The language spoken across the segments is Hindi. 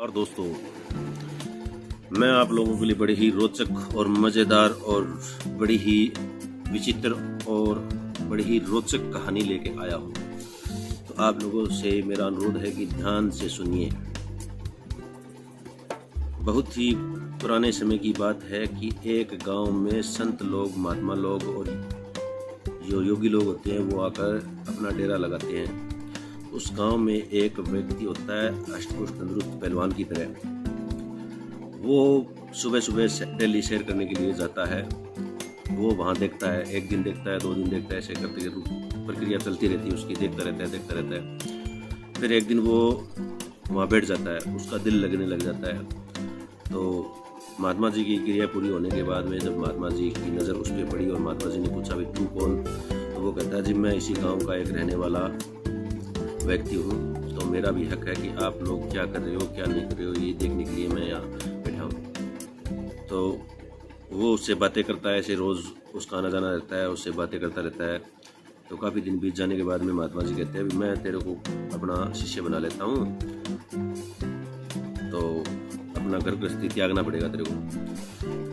और दोस्तों, मैं आप लोगों के लिए बड़ी ही रोचक और मज़ेदार और बड़ी ही विचित्र और बड़ी ही रोचक कहानी लेके आया हूँ। तो आप लोगों से मेरा अनुरोध है कि ध्यान से सुनिए। बहुत ही पुराने समय की बात है कि एक गांव में संत लोग, महात्मा लोग और जो योगी लोग होते हैं वो आकर अपना डेरा लगाते हैं। उस गांव में एक व्यक्ति होता है अष्टपुष्ट तंदुरुस्त पहलवान की तरह। वो सुबह सुबह डेली सैर करने के लिए जाता है। वो वहाँ देखता है, एक दिन देखता है, 2 दिन देखता है, ऐसे करते प्रक्रिया चलती रहती है उसकी, देखता रहता है। फिर एक दिन वो वहाँ बैठ जाता है, उसका दिल लगने लग जाता है। तो महात्मा जी की क्रिया पूरी होने के बाद में जब महात्मा जी की नज़र उस पर पड़ी और महात्मा जी ने पूछा भाई तू कौन, तो वो कहता है जी मैं इसी गाँव का एक रहने वाला व्यक्ति हूँ, तो मेरा भी हक है कि आप लोग क्या कर रहे हो क्या नहीं कर रहे हो ये देखने के लिए मैं यहाँ बैठा हूँ। तो वो उससे बातें करता है, ऐसे रोज़ उसका आना जाना रहता है, उससे बातें करता रहता है। तो काफ़ी दिन बीत जाने के बाद में महात्मा जी कहते हैं मैं तेरे को अपना शिष्य बना लेता हूँ, तो अपना घर गृहस्थी त्यागना पड़ेगा तेरे को।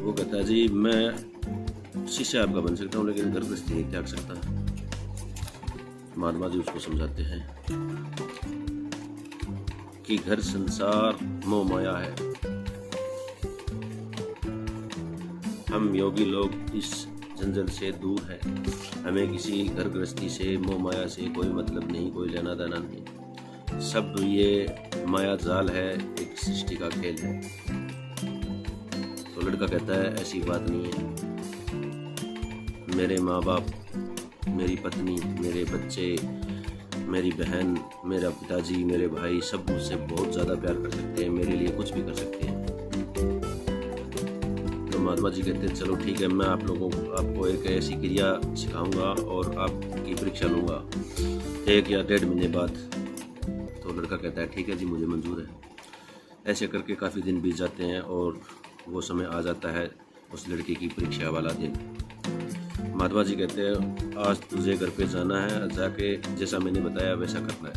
वो कहता है जी मैं शिष्य आपका बन सकता हूँ लेकिन घर गृहस्थी नहीं त्याग सकता। महात्मा जी उसको समझाते हैं कि घर संसार मोह माया है। हम योगी लोग इस जंजल से दूर हैं। हमें किसी घर गृहस्थी से, मोह माया से कोई मतलब नहीं, कोई लेना देना नहीं। सब ये माया जाल है, एक सृष्टि का खेल है। तो लड़का कहता है ऐसी बात नहीं है। मेरे माँ बाप, मेरी पत्नी, मेरे बच्चे, मेरी बहन, मेरा पिताजी, मेरे भाई सब मुझसे बहुत ज़्यादा प्यार कर सकते हैं, मेरे लिए कुछ भी कर सकते हैं। तो महात्मा जी कहते हैं चलो ठीक है, मैं आपको एक ऐसी क्रिया सिखाऊंगा और आपकी परीक्षा लूँगा 1 या 1.5 महीने बाद। तो लड़का कहता है ठीक है जी मुझे मंजूर है। ऐसे करके काफ़ी दिन बीत जाते हैं और वो समय आ जाता है उस लड़के की परीक्षा वाला दिन। महात्मा जी कहते हैं आज तुझे घर पे जाना है, जाके जैसा मैंने बताया वैसा करना है।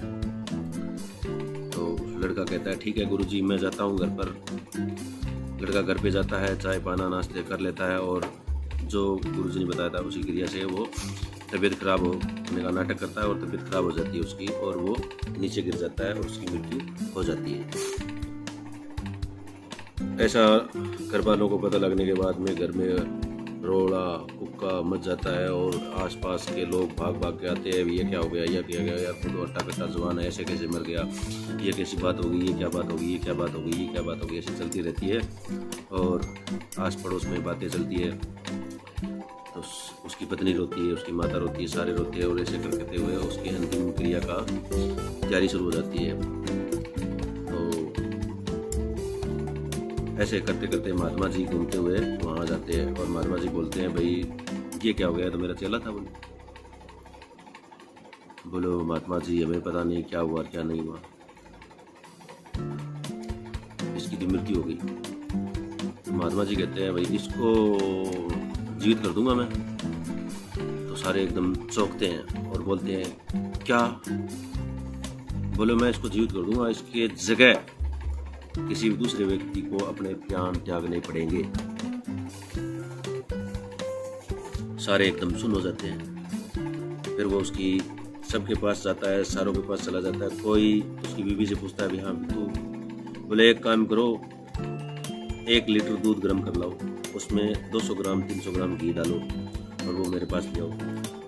तो लड़का कहता है ठीक है गुरुजी मैं जाता हूँ घर पर। लड़का घर पे जाता है, चाय पाना नाश्ते कर लेता है और जो गुरुजी ने बताया था उसी क्रिया से वो तबीयत खराब होने का नाटक करता है और तबीयत खराब हो जाती है उसकी और वो नीचे गिर जाता है और उसकी मृत्यु हो जाती है। ऐसा घर वालों को पता लगने के बाद में घर में रोड़ा कुक्का मच जाता है और आसपास के लोग भाग भाग के आते हैं ये क्या हो गया, ये क्या गया, यार खुद अट्टा कट्टा जवान है, ऐसे कैसे मर गया, ये कैसी बात होगी, ये क्या बात होगी, ये क्या बात होगी, ये क्या बात होगी, ऐसे चलती रहती है और आस पड़ोस में बातें चलती है। तो उसकी पत्नी रोती है, उसकी माता रोती है, सारे रोते हैं और ऐसे करते हुए उसकी अंतिम क्रिया का तैयारी शुरू हो जाती है। ऐसे करते करते महात्मा जी घूमते हुए वहाँ जाते हैं और महात्मा जी बोलते हैं भाई ये क्या हो गया, तो मेरा चेला था। बोलो महात्मा जी हमें पता नहीं क्या हुआ क्या नहीं हुआ, इसकी तो मृत्यु हो गई। तो महात्मा जी कहते हैं भाई इसको जीवित कर दूंगा मैं। तो सारे एकदम चौंकते हैं और बोलते हैं क्या? बोलो मैं इसको जीवित कर दूंगा, इसके जगह किसी दूसरे व्यक्ति को अपने प्राण त्यागने पड़ेंगे। सारे एकदम सुन हो जाते हैं। फिर वो उसकी सबके पास जाता है, सारों के पास चला जाता है। कोई उसकी बीवी से पूछता है भी हाँ तू, बोले एक काम करो 1 लीटर दूध गर्म कर लाओ, उसमें 200 ग्राम 300 ग्राम घी डालो और वो मेरे पास ले आओ।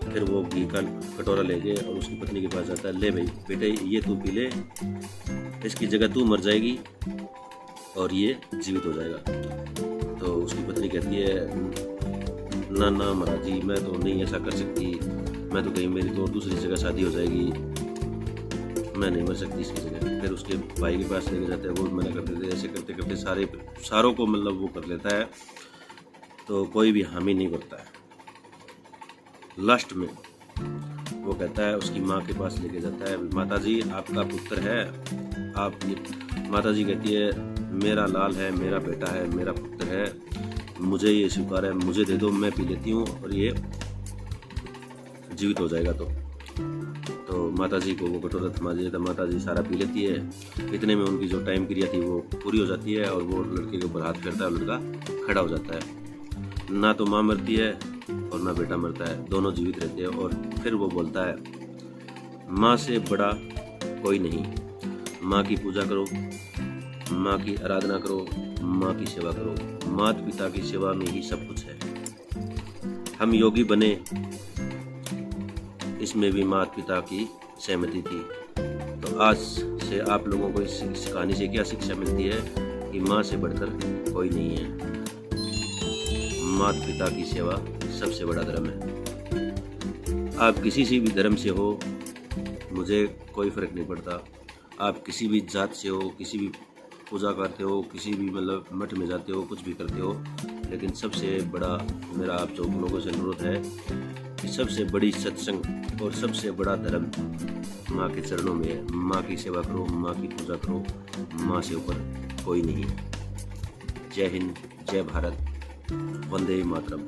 फिर वो घी का कटोरा ले गए और उसकी पत्नी के पास जाता है, ले भाई बेटे ये तू पी ले, इसकी जगह तू मर जाएगी और ये जीवित हो जाएगा। तो उसकी पत्नी कहती है ना ना महाराज जी मैं तो नहीं ऐसा कर सकती, मैं तो कहीं मेरी तो दूसरी जगह शादी हो जाएगी, मैं नहीं मर सकती इसकी जगह। फिर उसके भाई के पास लेके जाते हैं, वो मना कर देते हैं। ऐसे करते करते सारों को मतलब वो कर लेता है, तो कोई भी हामी नहीं करता है। लास्ट में वो कहता है उसकी माँ के पास लेके जाता है, माता जी आपका पुत्र है, आप ये। माता जी कहती है मेरा लाल है, मेरा बेटा है, मेरा पुत्र है, मुझे ये स्वीकार है, मुझे दे दो मैं पी लेती हूँ और ये जीवित हो जाएगा। तो तो माता जी को वो कटोरा थमा दिया था, माता जी सारा पी लेती है। इतने में उनकी जो टाइम क्रिया थी वो पूरी हो जाती है और वो लड़के के ऊपर हाथ फेरता है, लड़का खड़ा हो जाता है। ना तो माँ मरती है और ना बेटा मरता है, दोनों जीवित रहते हैं। और फिर वो बोलता है, माँ से बड़ा कोई नहीं, माँ की पूजा करो, माँ की आराधना करो, माँ की सेवा करो। माता पिता की सेवा में ही सब कुछ है। हम योगी बने, इसमें भी माता पिता की सहमति थी। तो आज से आप लोगों को इस कहानी से क्या शिक्षा मिलती है कि माँ से बढ़कर कोई नहीं है। माता पिता की सेवा सबसे बड़ा धर्म है। आप किसी से भी धर्म से हो, मुझे कोई फर्क नहीं पड़ता। आप किसी भी जात से हो, किसी भी पूजा करते हो, किसी भी मतलब मठ में जाते हो, कुछ भी करते हो, लेकिन सबसे बड़ा मेरा आप जो लोगों से अनुरोध है कि सबसे बड़ी सत्संग और सबसे बड़ा धर्म माँ के चरणों में है। माँ की सेवा करो, माँ की पूजा करो, माँ से ऊपर कोई नहीं है। जय हिंद, जय भारत, वंदे मातरम।